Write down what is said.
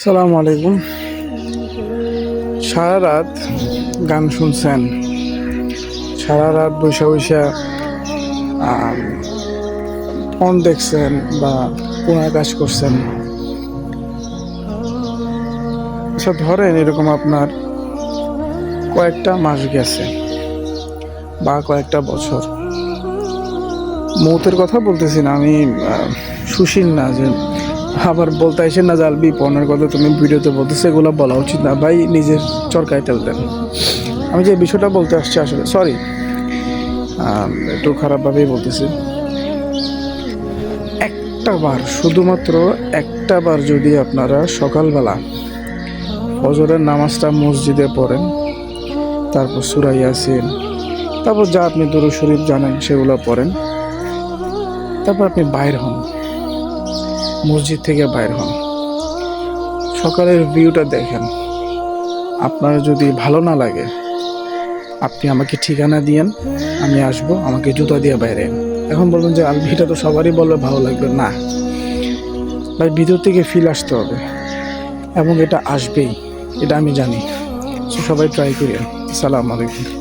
সালাম আলাইকুম। সারা রাত গান শুনছেন, সারা রাত বৈশা বৈশা ফোন দেখছেন বা কোনো কাজ করছেন। আচ্ছা ধরেন এরকম আপনার কয়েকটা মাস গেছে বা কয়েকটা বছর। মৌতের কথা বলতেছি না আমি, সুশীল না যে আবার বলতে আসেন না যে আলবি পনের কথা তুমি ভিডিওতে বলতেছো, এগুলো বলা উচিত না ভাই, নিজের চরকায় তেল দেন। আমি যে বিষয়টা বলতে আসছি আসলে সরি, একটু খারাপভাবেই বলতেছি। একটা বার, শুধুমাত্র একটা বার যদি আপনারা সকালবেলা ফজরের নামাজটা মসজিদে পড়েন, তারপর সূরা ইয়াসিন, তারপর যা আপনি দুরূদ শরীফ জানেন সেগুলো পড়েন, তারপর আপনি বাইর হন, মসজিদ থেকে বাইর হন, সকালের ভিউটা দেখেন। আপনার যদি ভালো না লাগে আপনি আমাকে ঠিকানা দিয়েন, আমি আসবো, আমাকে জুতা দিয়ে বাইরে। এখন বলবেন যে আলভিটা তো সবারই বললে ভালো লাগবে না ভাই, ভিতর থেকে ফিল আসতে হবে এবং এটা আসবেই, এটা আমি জানি। সবাই ট্রাই করি। আসসালামু আলাইকুম।